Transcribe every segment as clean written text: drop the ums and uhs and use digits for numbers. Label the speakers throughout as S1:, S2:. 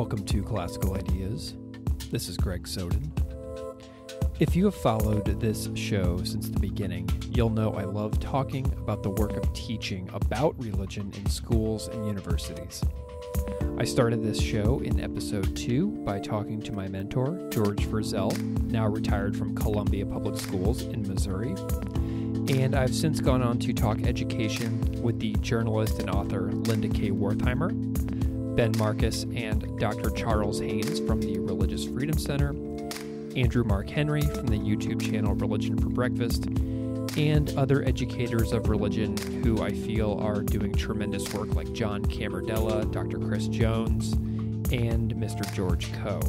S1: Welcome to Classical Ideas. This is Greg Soden. If you have followed this show since the beginning, you'll know I love talking about the work of teaching about religion in schools and universities. I started this show in episode 2 by talking to my mentor, George Frizzell, now retired from Columbia Public Schools in Missouri. And I've since gone on to talk education with the journalist and author Linda K. Wertheimer, Ben Marcus and Dr. Charles Haynes from the Religious Freedom Center, Andrew Mark Henry from the YouTube channel Religion for Breakfast, and other educators of religion who I feel are doing tremendous work like John Camardella, Dr. Chris Jones, and Mr. George Coe.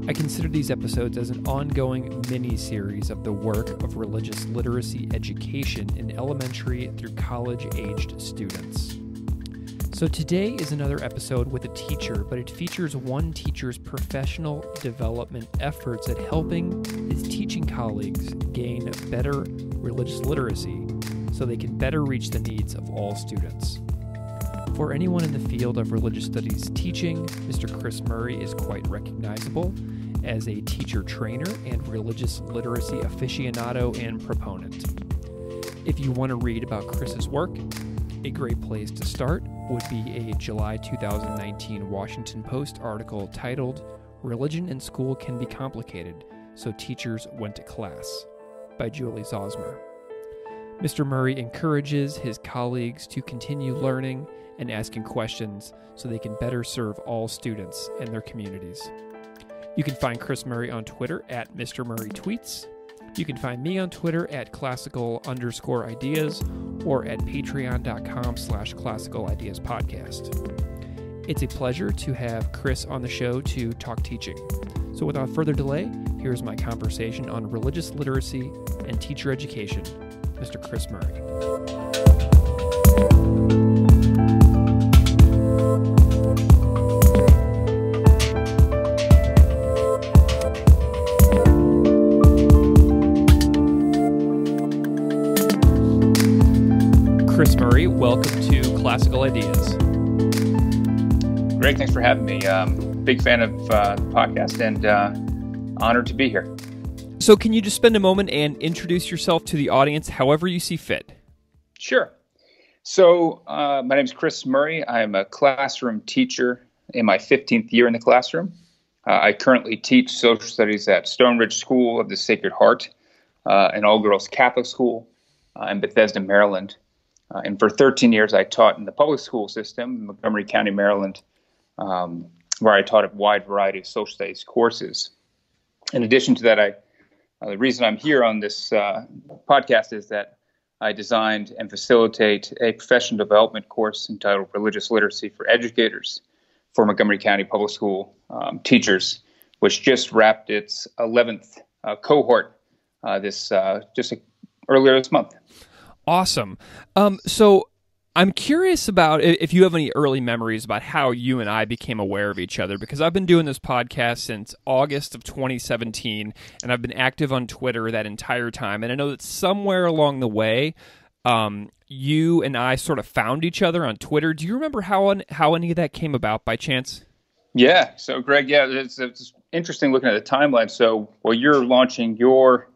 S1: I consider these episodes as an ongoing mini-series of the work of religious literacy education in elementary through college-aged students. So today is another episode with a teacher, but it features one teacher's professional development efforts at helping his teaching colleagues gain better religious literacy so they can better reach the needs of all students. For anyone in the field of religious studies teaching, Mr. Chris Murray is quite recognizable as a teacher trainer and religious literacy aficionado and proponent. If you want to read about Chris's work, a great place to start would be a July 2019 Washington Post article titled, "Religion in School Can Be Complicated, So Teachers Went to Class," by Julie Zosmer. Mr. Murray encourages his colleagues to continue learning and asking questions so they can better serve all students and their communities. You can find Chris Murray on Twitter at Mr. Murray Tweets. You can find me on Twitter at classical_ideas or at patreon.com/classicalideaspodcast. It's a pleasure to have Chris on the show to talk teaching. So without further delay, here's my conversation on religious literacy and teacher education, Mr. Chris Murray. Chris Murray, welcome to Classical Ideas.
S2: Greg, thanks for having me. Big fan of the podcast and honored to be here.
S1: So can you just spend a moment and introduce yourself to the audience however you see fit?
S2: Sure. So my name is Chris Murray. I'm a classroom teacher in my 15th year in the classroom. I currently teach social studies at Stone Ridge School of the Sacred Heart, an all-girls Catholic school in Bethesda, Maryland. And for 13 years, I taught in the public school system in Montgomery County, Maryland, where I taught a wide variety of social studies courses. In addition to that, the reason I'm here on this podcast is that I designed and facilitate a professional development course entitled Religious Literacy for Educators for Montgomery County Public School teachers, which just wrapped its 11th cohort earlier this month.
S1: Awesome. So I'm curious about if you have any early memories about how you and I became aware of each other, because I've been doing this podcast since August of 2017, and I've been active on Twitter that entire time. And I know that somewhere along the way, you and I sort of found each other on Twitter. Do you remember how any of that came about by chance?
S2: Yeah. So, Greg, it's interesting looking at the timeline. So, while you're launching your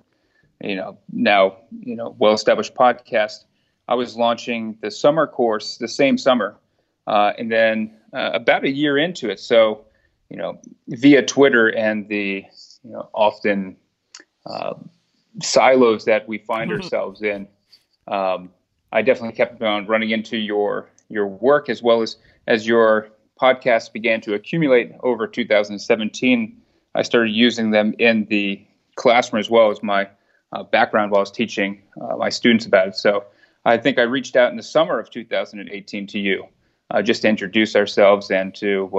S2: now well-established podcast, I was launching the summer course the same summer, and then about a year into it. So, via Twitter and the often silos that we find ourselves in, I definitely kept on running into your work as well as your podcast began to accumulate over 2017. I started using them in the classroom as well as my background while I was teaching my students about it. So I think I reached out in the summer of 2018 to you just to introduce ourselves and to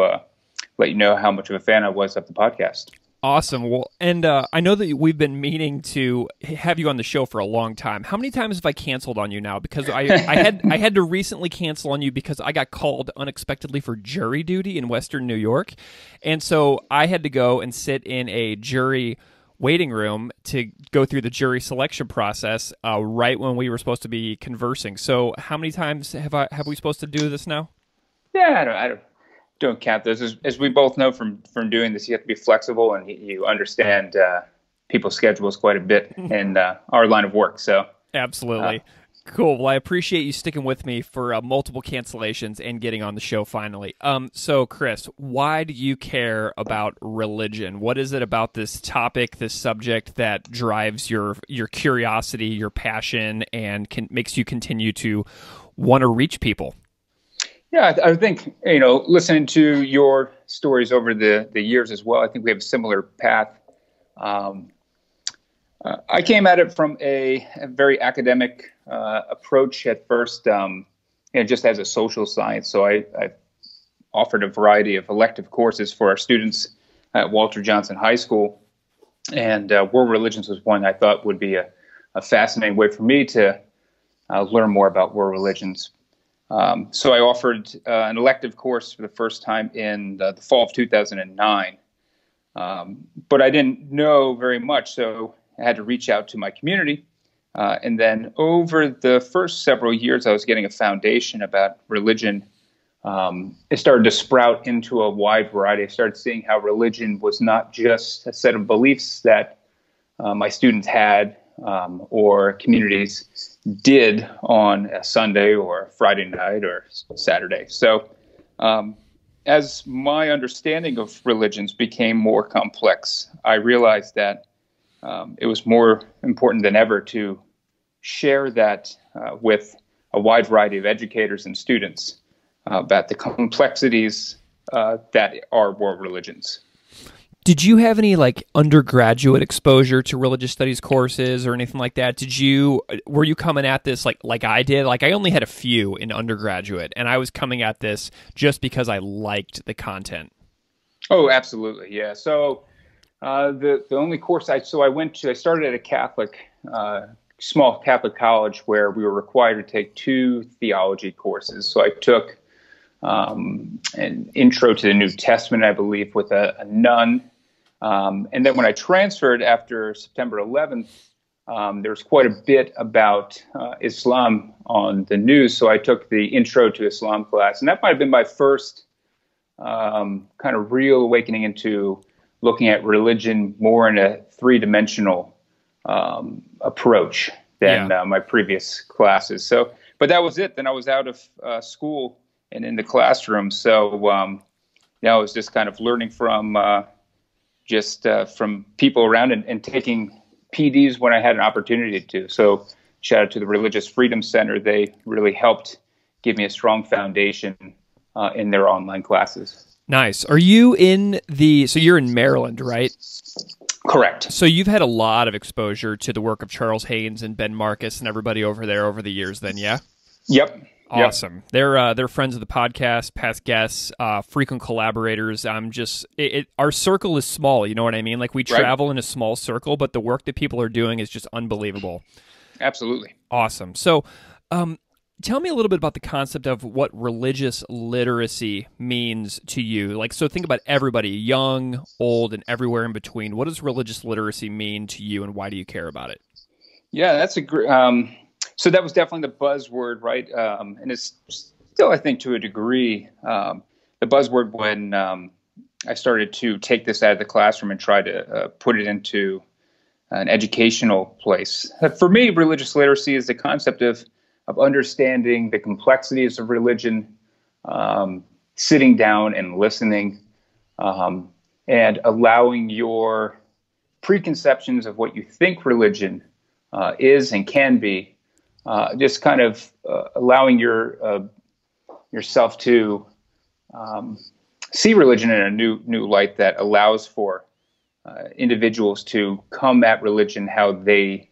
S2: let you know how much of a fan I was of the podcast.
S1: Awesome. Well, and I know that we've been meaning to have you on the show for a long time. How many times have I canceled on you now? Because I had to recently cancel on you because I got called unexpectedly for jury duty in Western New York. And so I had to go and sit in a jury waiting room to go through the jury selection process right when we were supposed to be conversing. So how many times have we supposed to do this now?
S2: Yeah, I don't don't count those. As we both know from doing this, you have to be flexible, and you understand people's schedules quite a bit in our line of work. So
S1: absolutely. Cool. Well, I appreciate you sticking with me for multiple cancellations and getting on the show finally. So, Chris, why do you care about religion? What is it about this topic, this subject, that drives your curiosity, your passion, and makes you continue to want to reach people?
S2: Yeah, I think, listening to your stories over the years as well, I think we have a similar path. I came at it from a very academic approach at first, just as a social science. So I offered a variety of elective courses for our students at Walter Johnson High School, and world religions was one I thought would be a fascinating way for me to learn more about world religions. So I offered an elective course for the first time in the fall of 2009, but I didn't know very much, so I had to reach out to my community. And then over the first several years, I was getting a foundation about religion. It started to sprout into a wide variety. I started seeing how religion was not just a set of beliefs that my students had or communities did on a Sunday or Friday night or Saturday. So as my understanding of religions became more complex, I realized that it was more important than ever to share that with a wide variety of educators and students about the complexities that are world religions.
S1: Did you have any undergraduate exposure to religious studies courses or anything like that? Were you coming at this like I did? I only had a few in undergraduate, and I was coming at this just because I liked the content.
S2: Oh, absolutely, yeah. So the only course I started at a Catholic small Catholic college where we were required to take 2 theology courses. So I took an intro to the New Testament, I believe, with a nun. And then when I transferred after September 11th, there was quite a bit about Islam on the news. So I took the Intro to Islam class. And that might have been my first kind of real awakening into looking at religion more in a 3-dimensional approach than my previous classes. So, but that was it. Then I was out of school and in the classroom. So, I was just kind of learning from people around and taking PDs when I had an opportunity to. So shout out to the Religious Freedom Center. They really helped give me a strong foundation in their online classes.
S1: Nice. Are you so you're in Maryland, right?
S2: Correct.
S1: So you've had a lot of exposure to the work of Charles Haynes and Ben Marcus and everybody over there over the years then, yeah?
S2: Yep.
S1: Awesome. Yep. They're friends of the podcast, past guests, frequent collaborators. Our circle is small, you know what I mean? We travel in a small circle, but the work that people are doing is just unbelievable.
S2: Absolutely.
S1: Awesome. So, tell me a little bit about the concept of what religious literacy means to you. So think about everybody, young, old, and everywhere in between. What does religious literacy mean to you, and why do you care about it?
S2: Yeah, that's a great. So that was definitely the buzzword, right? And it's still, I think, to a degree, the buzzword when I started to take this out of the classroom and try to put it into an educational place. For me, religious literacy is the concept of understanding the complexities of religion, sitting down and listening, and allowing your preconceptions of what you think religion is and can be, just kind of allowing yourself to see religion in a new light that allows for individuals to come at religion how they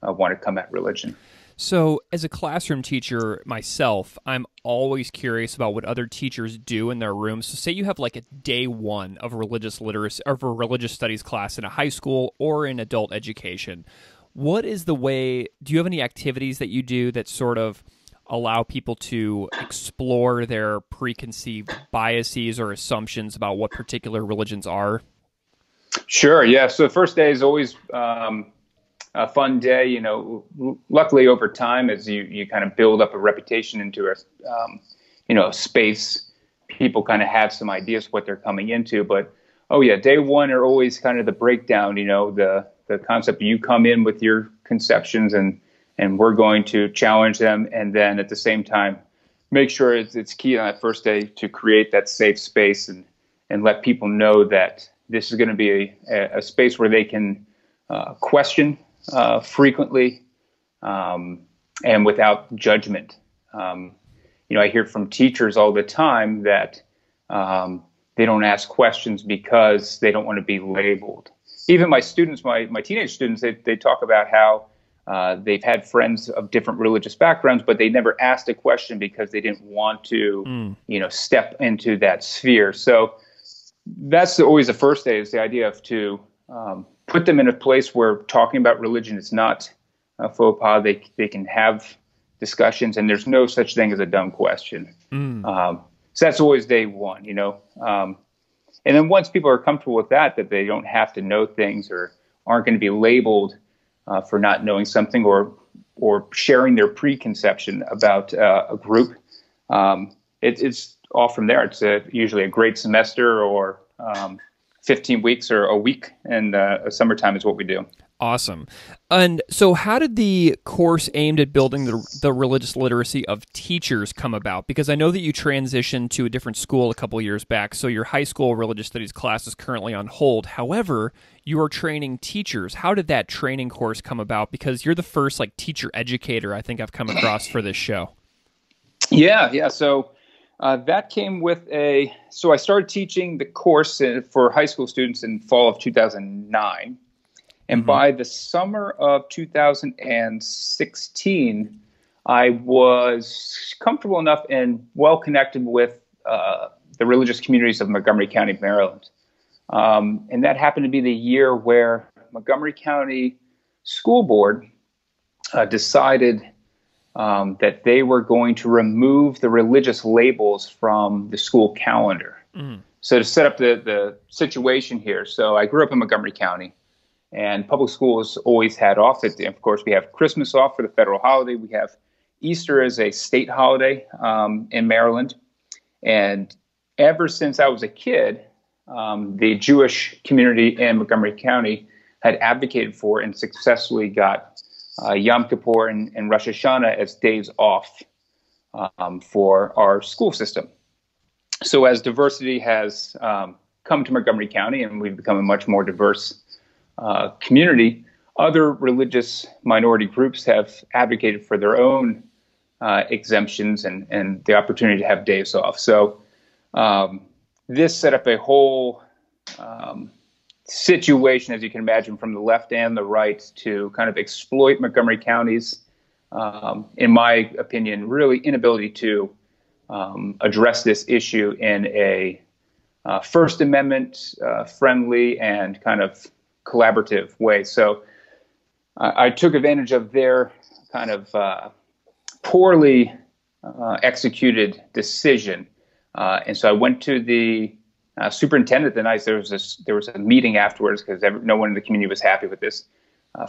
S2: want to come at religion.
S1: So as a classroom teacher myself, I'm always curious about what other teachers do in their rooms. So say you have a day 1 of religious literacy or a religious studies class in a high school or in adult education. What is the way, do you have any activities that you do that sort of allow people to explore their preconceived biases or assumptions about what particular religions are?
S2: Sure, yeah. So the first day is always a fun day. Luckily over time, as you kind of build up a reputation into a space, people kind of have some ideas what they're coming into. But oh yeah, day one are always kind of the breakdown. The concept you come in with your conceptions, and we're going to challenge them, and then at the same time make sure it's key on that first day to create that safe space and let people know that this is going to be a space where they can question frequently and without judgment. I hear from teachers all the time that they don't ask questions because they don't want to be labeled. Even my students, my teenage students, they talk about how they've had friends of different religious backgrounds, but they never asked a question because they didn't want to, step into that sphere. So that's always the first day, is the idea of to put them in a place where talking about religion is not a faux pas. They can have discussions, and there's no such thing as a dumb question. So that's always day one, and then once people are comfortable with that they don't have to know things or aren't going to be labeled for not knowing something or sharing their preconception about a group, it's all from there. It's usually a great semester or 15 weeks or a week, and summertime is what we do.
S1: Awesome. And so how did the course aimed at building the religious literacy of teachers come about? Because I know that you transitioned to a different school a couple of years back, so your high school religious studies class is currently on hold. However, you are training teachers. How did that training course come about? Because you're the first teacher educator I think I've come across for this show.
S2: Yeah. So that came with so I started teaching the course for high school students in fall of 2009. And by the summer of 2016, I was comfortable enough and well connected with the religious communities of Montgomery County, Maryland. And that happened to be the year where Montgomery County School Board decided that they were going to remove the religious labels from the school calendar. So to set up the situation here, so I grew up in Montgomery County. And public schools always had off. Of course, we have Christmas off for the federal holiday. We have Easter as a state holiday in Maryland. And ever since I was a kid, the Jewish community in Montgomery County had advocated for and successfully got Yom Kippur and Rosh Hashanah as days off for our school system. So as diversity has come to Montgomery County and we've become a much more diverse community, other religious minority groups have advocated for their own exemptions and the opportunity to have days off. So this set up a whole situation, as you can imagine, from the left and the right to kind of exploit Montgomery County's, in my opinion, really inability to address this issue in a First Amendment friendly and kind of collaborative way. So I took advantage of their kind of poorly executed decision. And so I went to the superintendent the night. There was a meeting afterwards because no one in the community was happy with this.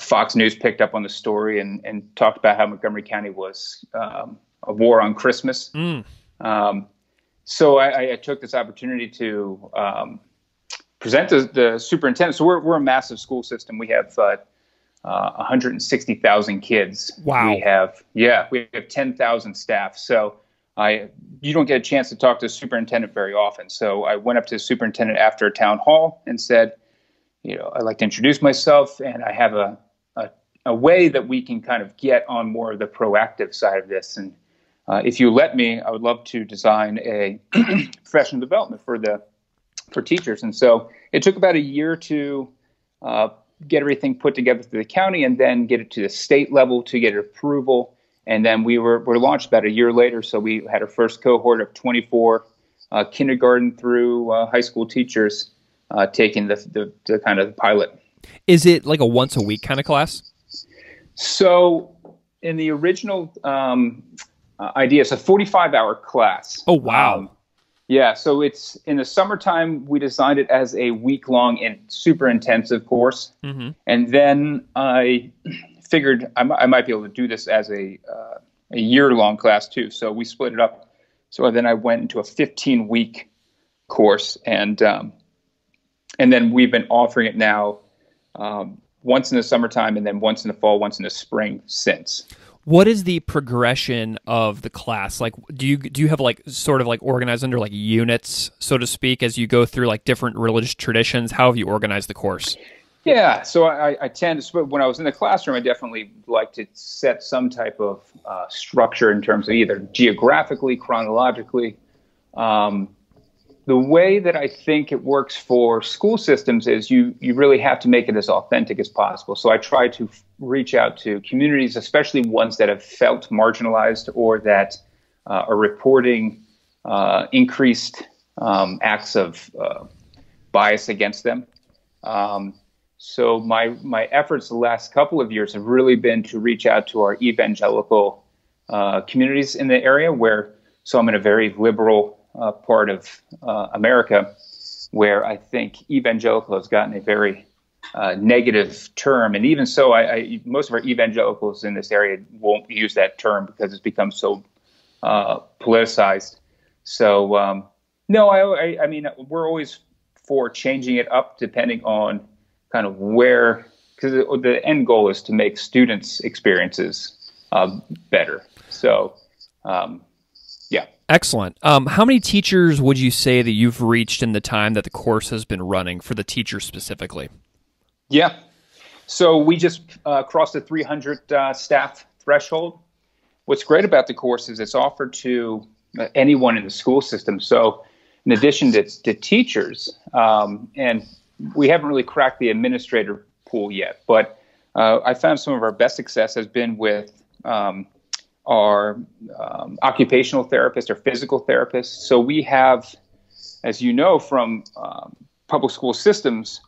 S2: Fox News picked up on the story and talked about how Montgomery County was a war on Christmas. So I took this opportunity to present the superintendent. So we're a massive school system. We have 160,000 kids.
S1: Wow.
S2: We have 10,000 staff. So you don't get a chance to talk to the superintendent very often. So I went up to the superintendent after a town hall and said, I'd like to introduce myself, and I have a way that we can kind of get on more of the proactive side of this. And if you let me, I would love to design a professional development for teachers. And so it took about a year to get everything put together through the county and then get it to the state level to get approval. And then we were launched about a year later. So we had our first cohort of 24 kindergarten through high school teachers taking the kind of pilot.
S1: Is it like a once a week kind of class?
S2: So in the original idea, it's a 45-hour class.
S1: Oh, wow.
S2: Yeah, so it's in the summertime, we designed it as a week-long and super intensive course. And then I figured I might be able to do this as a year-long class too. So we split it up So then I went into a 15-week course, and then we've been offering it now once in the summertime, and then once in the fall, once in the spring since.
S1: What is the progression of the class? Like, do you have like sort of like organized under like units, so to speak, as you go through like different religious traditions? How have you organized the course?
S2: Yeah, so I tend to, when I was in the classroom, I definitely like to set some type of structure in terms of either geographically, chronologically. The way that I think it works for school systems is you really have to make it as authentic as possible. So I try to reach out to communities, especially ones that have felt marginalized or that are reporting increased acts of bias against them. So my efforts the last couple of years have really been to reach out to our evangelical communities in the area so I'm in a very liberal part of America, where I think evangelical has gotten a very negative term. And even so, most of our evangelicals in this area won't use that term because it's become so politicized. So, no, I mean, we're always for changing it up depending on kind of where, because the end goal is to make students' experiences better. So, yeah.
S1: Excellent. How many teachers would you say that you've reached in the time that the course has been running, for the teachers specifically?
S2: Yeah. So we just crossed the 300 staff threshold. What's great about the course is it's offered to anyone in the school system. So in addition to teachers, and we haven't really cracked the administrator pool yet, but I found some of our best success has been with our occupational therapists or physical therapists. So we have, as you know, from public school systems,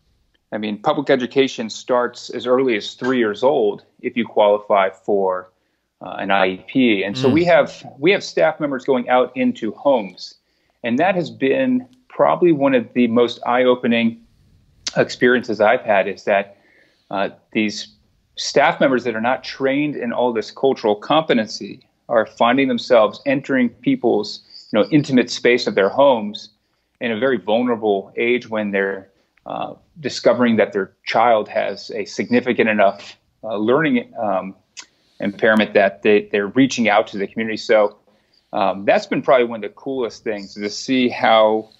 S2: I mean, public education starts as early as 3 years old if you qualify for an IEP. And so we have staff members going out into homes. And that has been probably one of the most eye-opening experiences I've had, is that these staff members that are not trained in all this cultural competency are finding themselves entering people's, intimate space of their homes in a very vulnerable age when they're discovering that their child has a significant enough learning impairment that they're reaching out to the community. So that's been probably one of the coolest things, to see how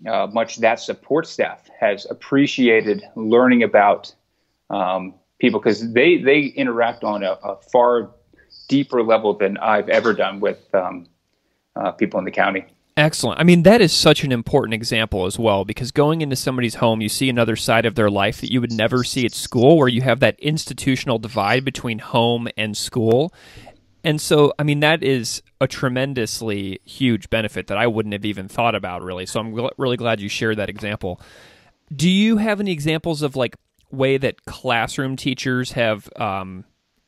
S2: much that support staff has appreciated learning about people, because they interact on a far deeper level than I've ever done with people in the county.
S1: Excellent. I mean, that is such an important example as well, because going into somebody's home, you see another side of their life that you would never see at school, where you have that institutional divide between home and school. And so, I mean, that is a tremendously huge benefit that I wouldn't have even thought about, really. So I'm really glad you shared that example. Do you have any examples of way that classroom teachers have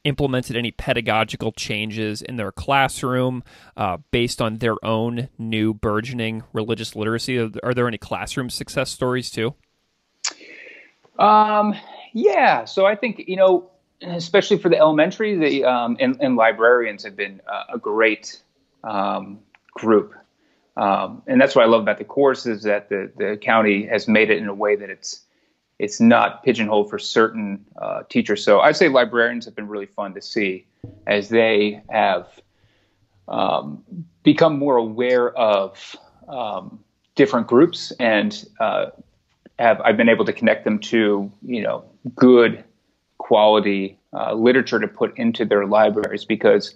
S1: implemented any pedagogical changes in their classroom based on their own new burgeoning religious literacy? Are there any classroom success stories too?
S2: Yeah. So I think, especially for the elementary, and librarians have been a great group. And that's what I love about the course, is that the county has made it in a way that it's not pigeonholed for certain teachers. So I'd say librarians have been really fun to see, as they have become more aware of different groups, and I've been able to connect them to, good quality literature to put into their libraries, because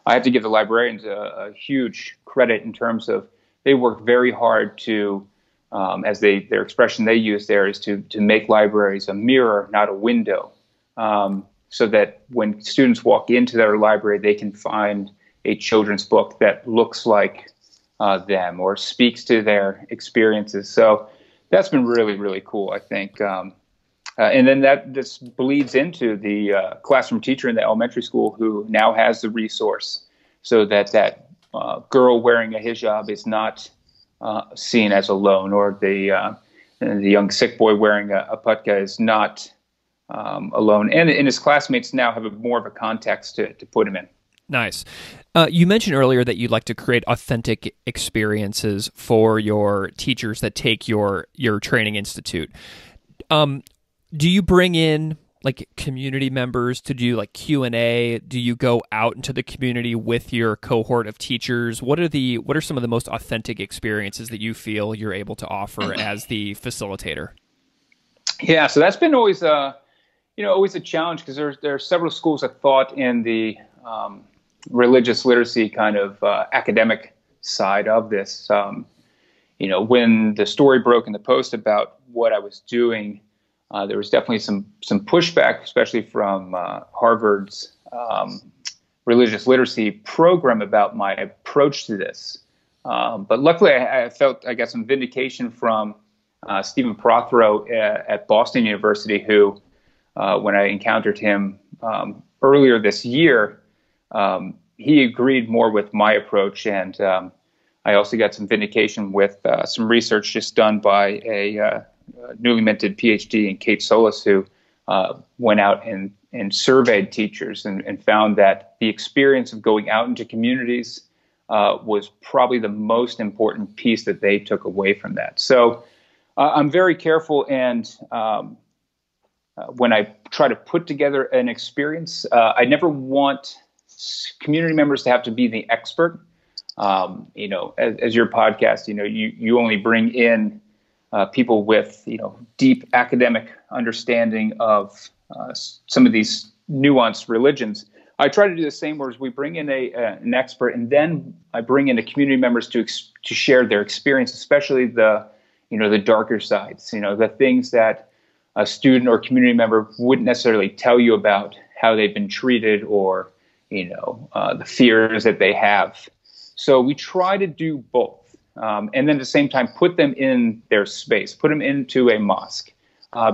S2: I have to give the librarians a huge credit in terms of they work very hard to, as their expression they use there is to make libraries a mirror, not a window, so that when students walk into their library, they can find a children's book that looks like them or speaks to their experiences. So that's been really, really cool, I think. And then this bleeds into the classroom teacher in the elementary school, who now has the resource, so that girl wearing a hijab is not seen as alone, or the young sick boy wearing a putka is not alone. And his classmates now have more of a context to put him in.
S1: Nice. You mentioned earlier that you'd like to create authentic experiences for your teachers that take your training institute. Do you bring in like community members to do like Q&A? Do you go out into the community with your cohort of teachers? What are some of the most authentic experiences that you feel you're able to offer as the facilitator?
S2: Yeah, so that's been always always a challenge, because there are several schools of thought in the religious literacy kind of academic side of this. When the story broke in the Post about what I was doing, there was definitely some pushback, especially from Harvard's religious literacy program about my approach to this. But luckily, I felt I got some vindication from Stephen Prothero at Boston University, who, when I encountered him earlier this year, he agreed more with my approach. And I also got some vindication with some research just done by a newly minted PhD in Kate Solis, who went out and surveyed teachers and found that the experience of going out into communities was probably the most important piece that they took away from that. So I'm very careful, and when I try to put together an experience, I never want community members to have to be the expert. As your podcast, you only bring in people with, deep academic understanding of some of these nuanced religions. I try to do the same, whereas we bring in an expert, and then I bring in the community members to share their experience, especially the darker sides, the things that a student or community member wouldn't necessarily tell you about, how they've been treated, or the fears that they have. So we try to do both. And then at the same time, put them in their space, put them into a mosque.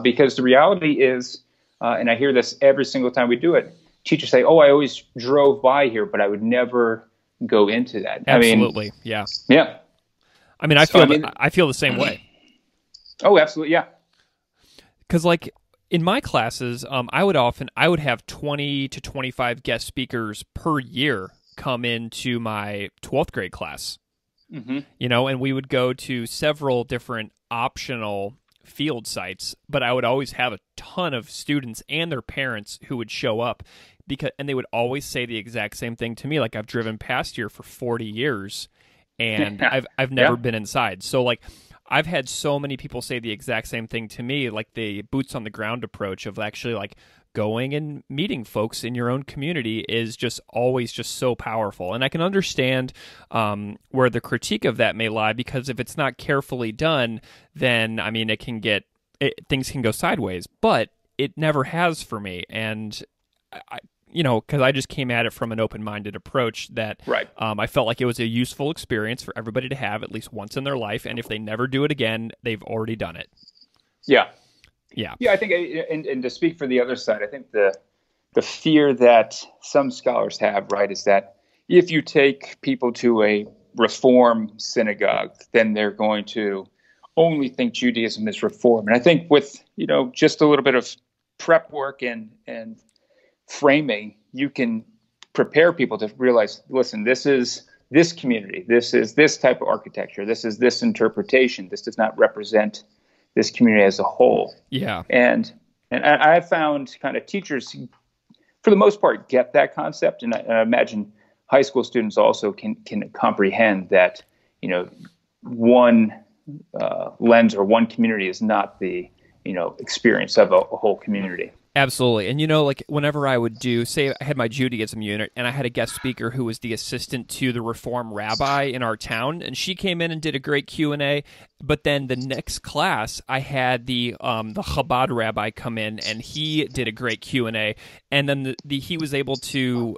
S2: Because the reality is, and I hear this every single time we do it, teachers say, "Oh, I always drove by here, but I would never go into that."
S1: Absolutely. Yeah.
S2: Yeah.
S1: I feel the same way.
S2: Oh, absolutely. Yeah.
S1: Because like in my classes, I would have 20 to 25 guest speakers per year come into my 12th grade class. Mm-hmm. And we would go to several different optional field sites, but I would always have a ton of students and their parents who would show up, and they would always say the exact same thing to me. Like, I've driven past here for 40 years and I've never been inside. So like, I've had so many people say the exact same thing to me, like the boots on the ground approach of actually like going and meeting folks in your own community is just always just so powerful. And I can understand where the critique of that may lie, because if it's not carefully done, then things can go sideways. But it never has for me. And because I just came at it from an open-minded approach that I felt like it was a useful experience for everybody to have at least once in their life. And if they never do it again, they've already done it.
S2: Yeah.
S1: Yeah.
S2: Yeah, I think, and to speak for the other side, I think the fear that some scholars have, is that if you take people to a Reform synagogue, then they're going to only think Judaism is Reform. And I think with, just a little bit of prep work and framing, you can prepare people to realize, listen, this is this community, this is this type of architecture, this is this interpretation, this does not represent this community as a whole.
S1: Yeah.
S2: And I found kind of teachers, for the most part, get that concept. And I imagine high school students also can comprehend that, one lens or one community is not the, experience of a whole community.
S1: Absolutely. And, like whenever I would say I had my Judaism unit and I had a guest speaker who was the assistant to the Reform rabbi in our town, and she came in and did a great Q&A. But then the next class, I had the Chabad rabbi come in, and he did a great Q&A. And then they were able to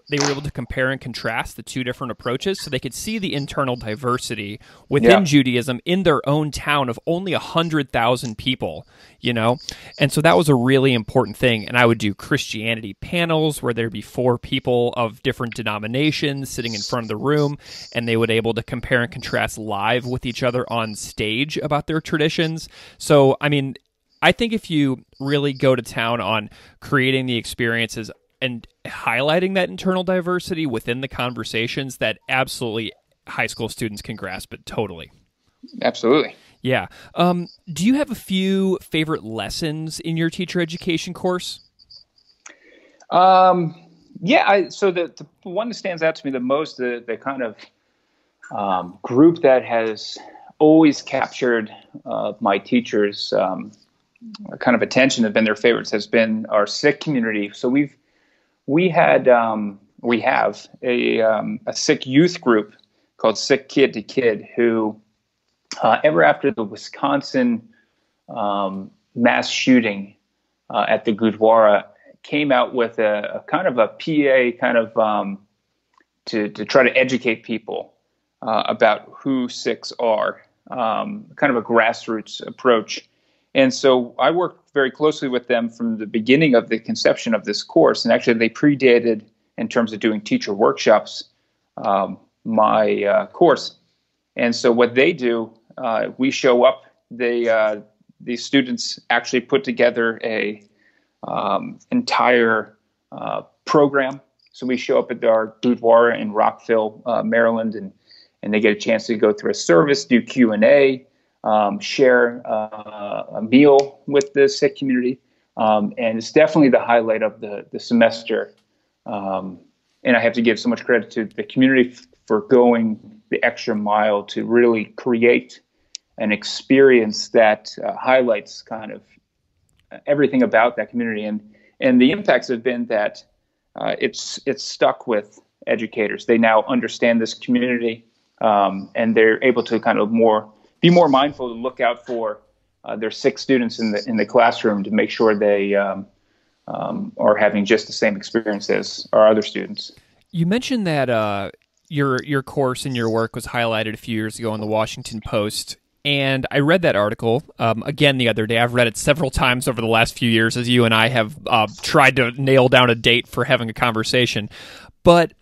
S1: compare and contrast the two different approaches, so they could see the internal diversity within Judaism in their own town of only 100,000 people. And so that was a really important thing. And I would do Christianity panels where there'd be 4 people of different denominations sitting in front of the room, and they would able to compare and contrast live with each other on stage about their traditions. So, I think if you really go to town on creating the experiences and highlighting that internal diversity within the conversations that absolutely high school students can grasp it totally.
S2: Absolutely.
S1: Yeah. Do you have a few favorite lessons in your teacher education course?
S2: So the one that stands out to me the most, the kind of group that has always captured my teachers' kind of attention, have been their favorites, has been our Sikh community. So we have a Sikh youth group called Sikh Kid to Kid, who ever after the Wisconsin mass shooting at the Gurdwara, came out with a kind of a PA kind of to try to educate people about who Sikhs are, kind of a grassroots approach. And so I worked very closely with them from the beginning of the conception of this course. And actually, they predated, in terms of doing teacher workshops, my course. And so what they do, we show up. These students actually put together a entire program. So we show up at our Gurdwara in Rockville, Maryland, and they get a chance to go through a service, do Q&A, share a meal with the Sikh community. And it's definitely the highlight of the semester. And I have to give so much credit to the community for going the extra mile to really create an experience that highlights kind of everything about that community. And the impacts have been that it's stuck with educators. They now understand this community, and they're able to kind of be more mindful to look out for their Sikh students in the classroom to make sure they are having just the same experience as our other students.
S1: You mentioned that your course and your work was highlighted a few years ago in the Washington Post, and I read that article again the other day. I've read it several times over the last few years as you and I have tried to nail down a date for having a conversation. But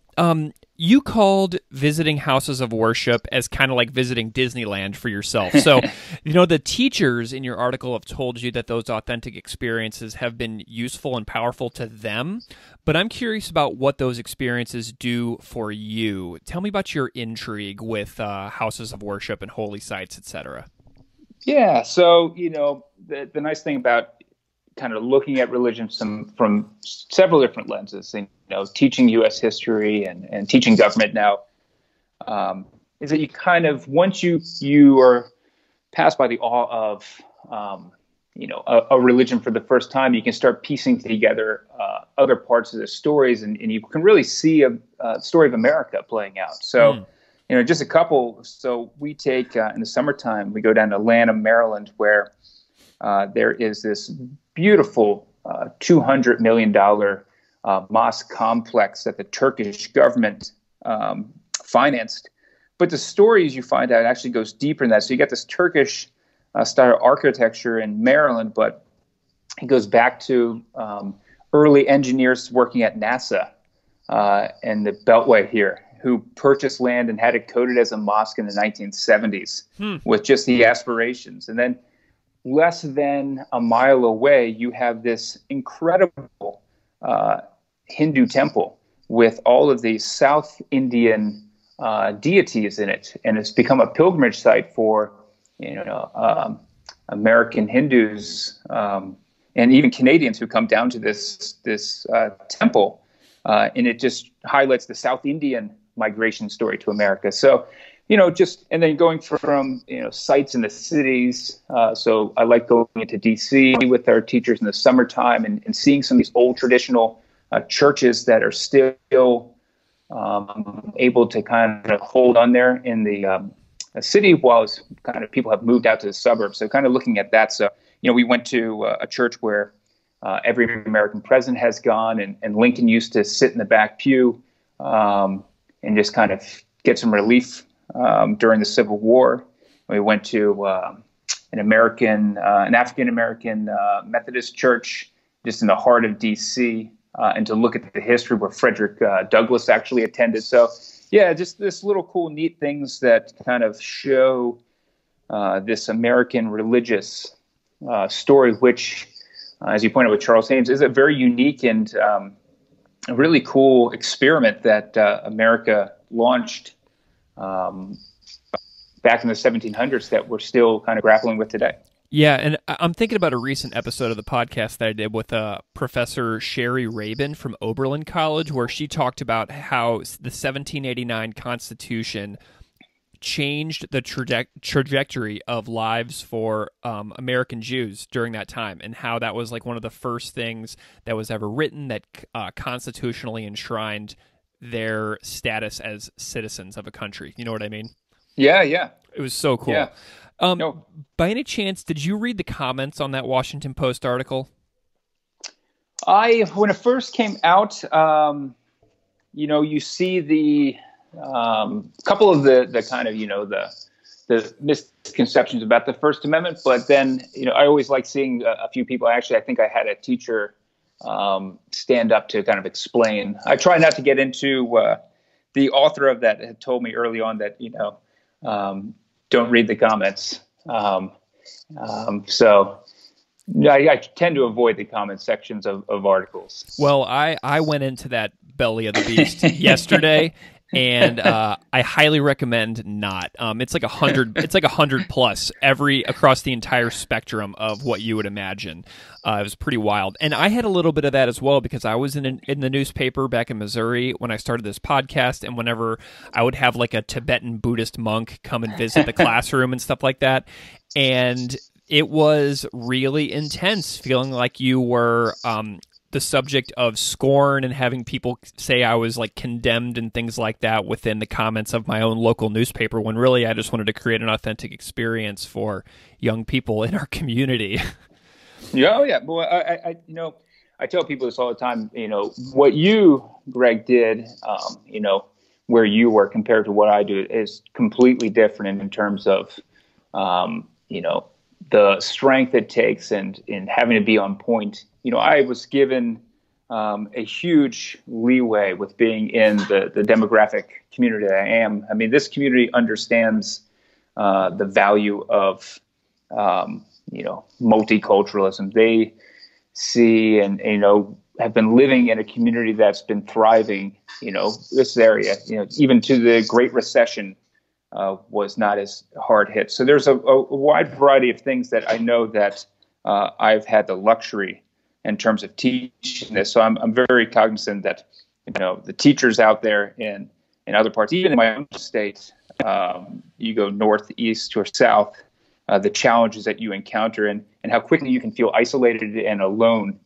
S1: you called visiting houses of worship as kind of like visiting Disneyland for yourself. So, the teachers in your article have told you that those authentic experiences have been useful and powerful to them. But I'm curious about what those experiences do for you. Tell me about your intrigue with houses of worship and holy sites, etc.
S2: Yeah. So, the nice thing about kind of looking at religion from several different lenses, teaching U.S. history and teaching government now, is that you kind of, once you are passed by the awe of, a religion for the first time, you can start piecing together other parts of the stories, and you can really see a story of America playing out. So, just a couple. So we take, in the summertime, we go down to Lanham, Maryland, where there is this beautiful $200 million mosque complex that the Turkish government financed. But the stories you find out actually goes deeper than that. So you got this Turkish style architecture in Maryland, but it goes back to early engineers working at NASA and the Beltway here, who purchased land and had it coded as a mosque in the 1970s with just the aspirations. And then less than a mile away, you have this incredible Hindu temple with all of these South Indian deities in it, and it's become a pilgrimage site for American Hindus and even Canadians who come down to this temple, and it just highlights the South Indian migration story to America. So. And then going from sites in the cities. So I like going into D.C. with our teachers in the summertime and seeing some of these old traditional churches that are still able to kind of hold on there in the city, while kind of people have moved out to the suburbs. So kind of looking at that. So, we went to a church where every American president has gone, and Lincoln used to sit in the back pew and just kind of get some relief during the Civil War. We went to an African-American Methodist church just in the heart of D.C. And to look at the history where Frederick Douglass actually attended. So, yeah, just this little cool, neat things that kind of show this American religious story, which, as you pointed out with Charles Haynes, is a very unique and a really cool experiment that America launched back in the 1700s that we're still kind of grappling with today.
S1: Yeah, and I'm thinking about a recent episode of the podcast that I did with Professor Sherry Rabin from Oberlin College, where she talked about how the 1789 Constitution changed the trajectory of lives for American Jews during that time, and how that was like one of the first things that was ever written that constitutionally enshrined their status as citizens of a country. You know what I mean?
S2: Yeah, yeah.
S1: It was so cool.
S2: Yeah. No.
S1: By any chance, did you read the comments on that Washington Post article?
S2: When it first came out, you see the couple of the kind of, the misconceptions about the First Amendment, but then, I always like seeing a few people. Actually, I think I had a teacher stand up to kind of explain. I try not to get into the author of that had told me early on that, don't read the comments. So I tend to avoid the comment sections of articles.
S1: Well, I went into that belly of the beast yesterday, and I highly recommend not. It's like 100. It's like 100 plus across the entire spectrum of what you would imagine. It was pretty wild, and I had a little bit of that as well because I was in the newspaper back in Missouri when I started this podcast, and whenever I would have like a Tibetan Buddhist monk come and visit the classroom and stuff like that, and it was really intense, feeling like you were the subject of scorn and having people say I was like condemned and things like that within the comments of my own local newspaper, when really I just wanted to create an authentic experience for young people in our community.
S2: Yeah, oh yeah. Well, I tell people this all the time. What you, Greg, did, where you were compared to what I do is completely different in terms of, the strength it takes and in having to be on point. I was given a huge leeway with being in the demographic community that I am. I mean, this community understands the value of, multiculturalism. They see and, have been living in a community that's been thriving, this area, even to the Great Recession was not as hard hit. So there's a wide variety of things that I know that I've had the luxury in terms of teaching this. So I'm very cognizant that, the teachers out there in other parts, even in my own state, you go north, east, or south, the challenges that you encounter and how quickly you can feel isolated and alone.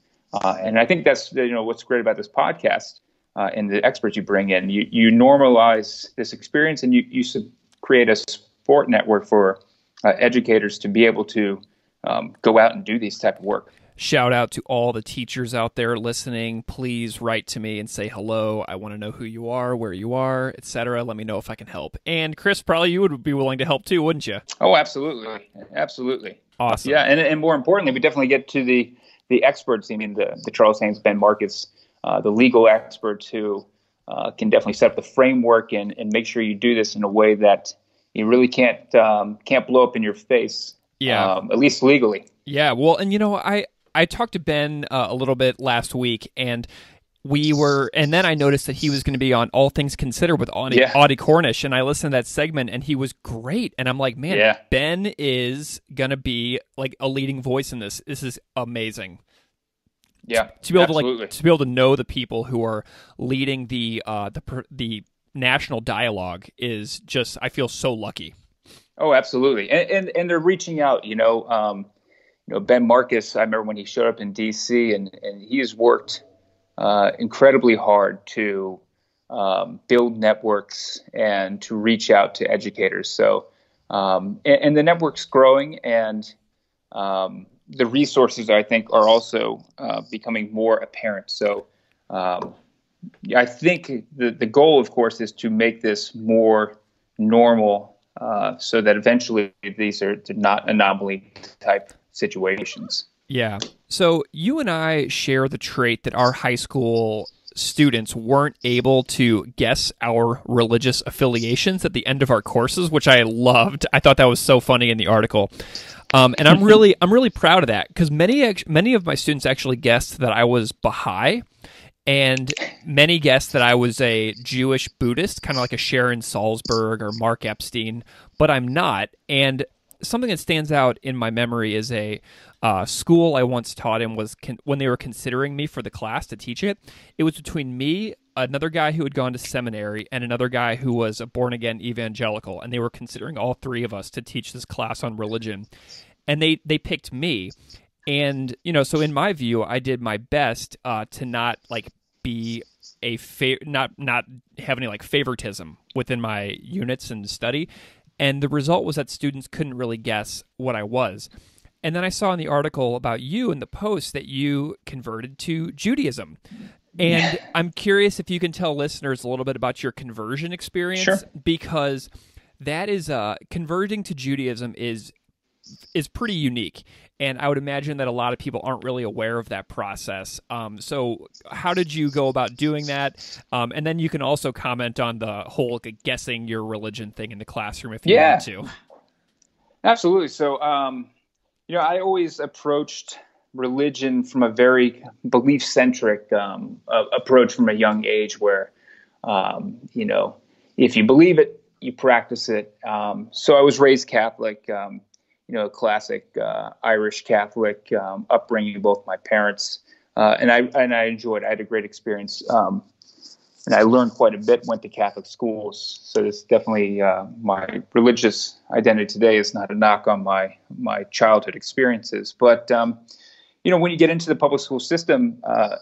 S2: And I think that's, what's great about this podcast and the experts you bring in. You normalize this experience and you create a support network for educators to be able to go out and do these type of work.
S1: Shout out to all the teachers out there listening. Please write to me and say hello. I want to know who you are, where you are, etc. Let me know if I can help. And Chris, probably you would be willing to help too, wouldn't you?
S2: Oh, absolutely. Absolutely.
S1: Awesome.
S2: Yeah. And more importantly, we definitely get to the experts. I mean, the Charles Haynes, Ben Marcus, the legal experts who can definitely set up the framework and make sure you do this in a way that you really can't blow up in your face.
S1: Yeah.
S2: At least legally.
S1: Yeah. Well, and I talked to Ben a little bit last week, and then I noticed that he was going to be on All Things Considered with Audie Cornish, and I listened to that segment, and he was great. And I'm like, man, yeah. Ben is going to be like a leading voice in this. This is amazing.
S2: Yeah,
S1: to be able to know the people who are leading the national dialogue is just, I feel so lucky.
S2: Oh, absolutely, and they're reaching out. Ben Marcus, I remember when he showed up in D.C. and he has worked incredibly hard to build networks and to reach out to educators. So, and the network's growing, and the resources, I think, are also becoming more apparent. So, I think the goal, of course, is to make this more normal so that eventually these are not anomaly type situations.
S1: Yeah. So you and I share the trait that our high school students weren't able to guess our religious affiliations at the end of our courses, which I loved. I thought that was so funny in the article. And I'm really proud of that because many of my students actually guessed that I was Baha'i. And many guessed that I was a Jewish Buddhist, kind of like a Sharon Salzberg or Mark Epstein, but I'm not. And something that stands out in my memory is a school I once taught in was when they were considering me for the class to teach it. It was between me, another guy who had gone to seminary, and another guy who was a born-again evangelical, and they were considering all three of us to teach this class on religion. And they picked me. And, so in my view, I did my best to not be not have any favoritism within my units and study. And the result was that students couldn't really guess what I was. And then I saw in the article about you in the Post that you converted to Judaism. And I'm curious if you can tell listeners a little bit about your conversion experience.
S2: Sure.
S1: Because that is converting to Judaism is pretty unique. And I would imagine that a lot of people aren't really aware of that process. So how did you go about doing that? And then you can also comment on the whole guessing your religion thing in the classroom if you want to.
S2: Absolutely. So, I always approached religion from a very belief-centric approach from a young age where, if you believe it, you practice it. So I was raised Catholic, classic Irish Catholic upbringing, both my parents, and I enjoyed it. I had a great experience, and I learned quite a bit, went to Catholic schools. So this definitely, my religious identity today is not a knock on my childhood experiences. But, when you get into the public school system, I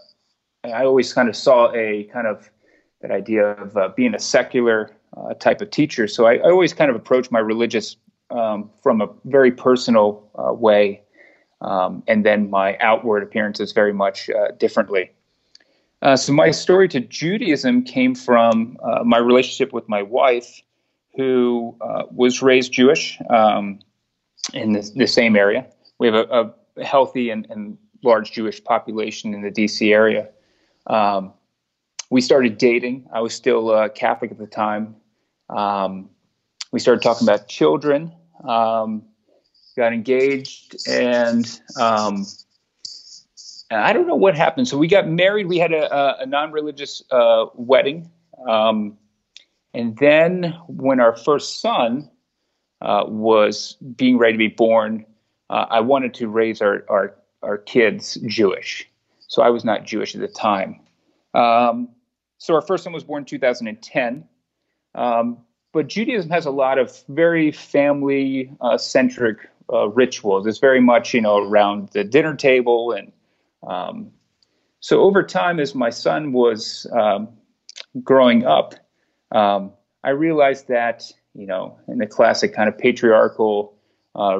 S2: always kind of saw that idea of being a secular type of teacher. So I always kind of approached my religious from a very personal way, and then my outward appearances very much differently. So my story to Judaism came from my relationship with my wife, who was raised Jewish in the same area. We have a healthy and large Jewish population in the D.C. area. We started dating. I was still Catholic at the time. We started talking about children, got engaged, and I don't know what happened. So we got married. We had a non-religious wedding. And then when our first son was being ready to be born, I wanted to raise our kids Jewish. So I was not Jewish at the time. So our first son was born in 2010. But Judaism has a lot of very family-centric rituals. It's very much, around the dinner table. And so over time, as my son was growing up, I realized that, in the classic kind of patriarchal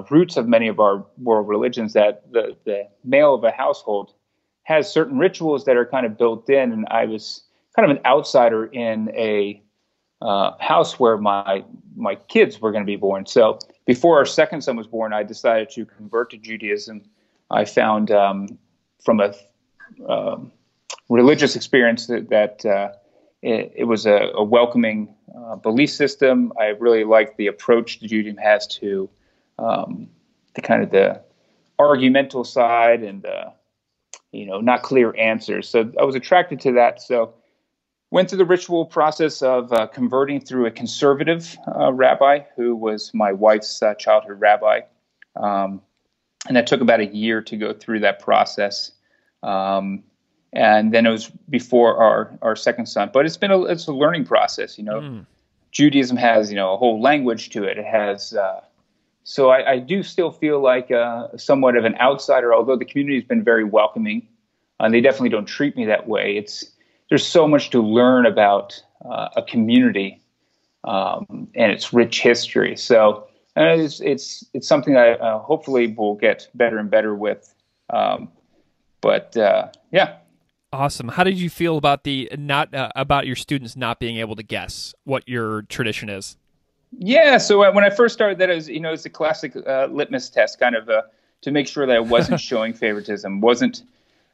S2: roots of many of our world religions, that the male of a household has certain rituals that are kind of built in. And I was kind of an outsider in a house where my kids were going to be born. So before our second son was born, I decided to convert to Judaism. I found from a religious experience that it was a welcoming belief system. I really liked the approach that Judaism has to the kind of the argumental side and not clear answers. So I was attracted to that. So went through the ritual process of converting through a conservative rabbi who was my wife's childhood rabbi. And that took about a year to go through that process. And then it was before our second son. But it's a learning process, Judaism has, a whole language to it. It has, so I do still feel like somewhat of an outsider, although the community has been very welcoming. And they definitely don't treat me that way. There's so much to learn about a community and its rich history. So it's something I hopefully will get better and better with. Yeah.
S1: Awesome. How did you feel about about your students not being able to guess what your tradition is?
S2: Yeah. So when I first started that, it's a classic litmus test, kind of to make sure that I wasn't showing favoritism, wasn't.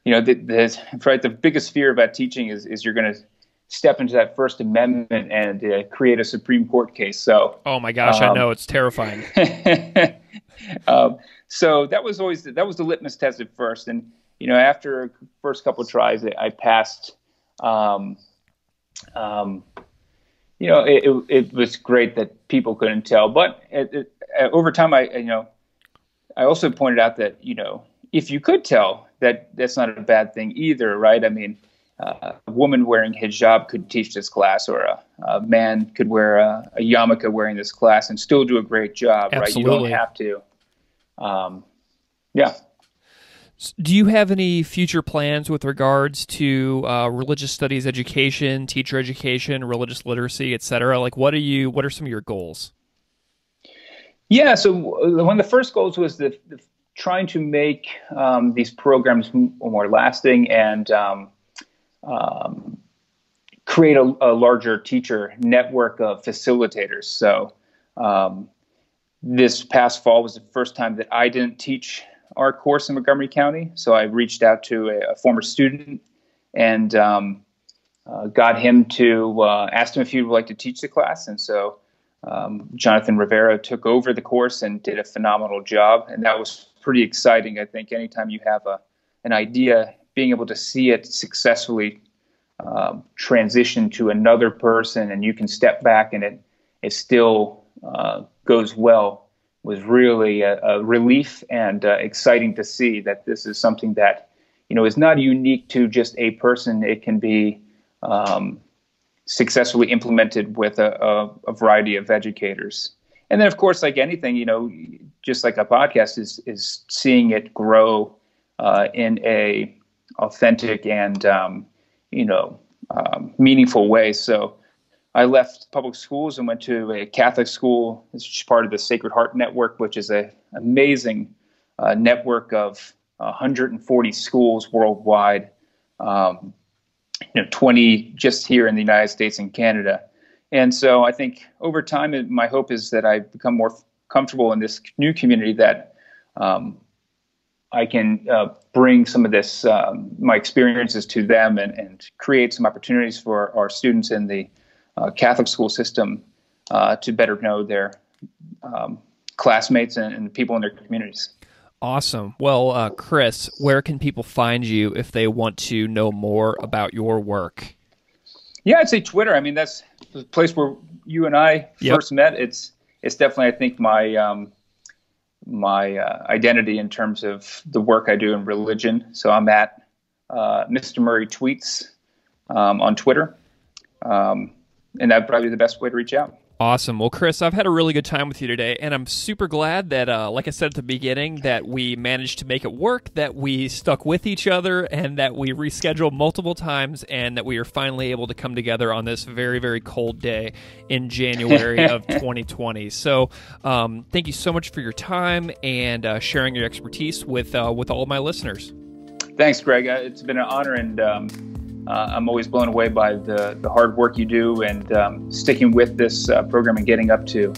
S2: The biggest fear about teaching is you're going to step into that First Amendment and create a Supreme Court case. So,
S1: oh my gosh, I know, it's terrifying.
S2: So that was the litmus test at first, and after first couple of tries, I passed Um, it was great that people couldn't tell, but over time, I also pointed out that, if you could tell, that's not a bad thing either, right? I mean, a woman wearing hijab could teach this class, or a man could wear a yarmulke wearing this class and still do a great job,
S1: Absolutely.
S2: right? You don't have to. Yeah.
S1: Do you have any future plans with regards to religious studies education, teacher education, religious literacy, et cetera? Like, what are some of your goals?
S2: Yeah, so one of the first goals was trying to make these programs more lasting and create a larger teacher network of facilitators. So this past fall was the first time that I didn't teach our course in Montgomery County. So I reached out to a former student and got him to asked him if he would like to teach the class. And so Jonathan Rivera took over the course and did a phenomenal job. And that was pretty exciting. I think anytime you have an idea, being able to see it successfully transition to another person and you can step back and it still goes well was really a relief and exciting to see that this is something that, is not unique to just a person. It can be successfully implemented with a variety of educators. And then, of course, like anything, just like a podcast is seeing it grow in a authentic and, meaningful way. So I left public schools and went to a Catholic school. It's part of the Sacred Heart Network, which is an amazing network of 140 schools worldwide, 20 just here in the United States and Canada. And so I think over time, my hope is that I become more comfortable in this new community, that I can bring some of this, my experiences to them and create some opportunities for our students in the Catholic school system to better know their classmates and people in their communities.
S1: Awesome. Well, Chris, where can people find you if they want to know more about your work?
S2: Yeah, I'd say Twitter. I mean, that's the place where you and I first met. It's definitely, I think, my identity in terms of the work I do in religion. So I'm at Mr. Murray Tweets on Twitter. And that'd probably be the best way to reach out.
S1: Awesome. Well, Chris, I've had a really good time with you today, and I'm super glad that, like I said at the beginning, that we managed to make it work, that we stuck with each other, and that we rescheduled multiple times, and that we are finally able to come together on this very, very cold day in January of 2020. So thank you so much for your time and sharing your expertise with all of my listeners.
S2: Thanks, Greg. It's been an honor, and I'm always blown away by the hard work you do and sticking with this program and getting up to,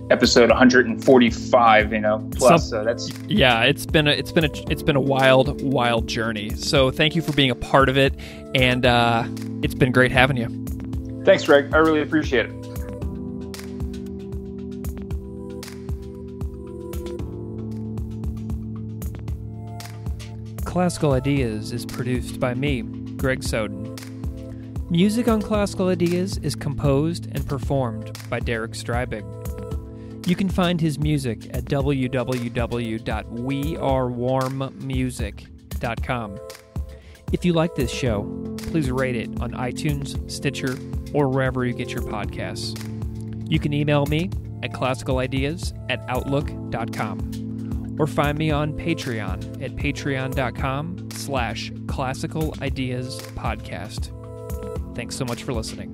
S2: episode 145, plus. So that's
S1: it's been a wild journey. So thank you for being a part of it, and it's been great having you.
S2: Thanks, Greg. I really appreciate it.
S1: Classical Ideas is produced by me, Greg Soden. Music on Classical Ideas is composed and performed by Derek Strybig. You can find his music at www.wearewarmmusic.com. If you like this show, please rate it on iTunes, Stitcher, or wherever you get your podcasts. You can email me at classicalideas@outlook.com. Or find me on Patreon at patreon.com/classicalideaspodcast. Thanks so much for listening.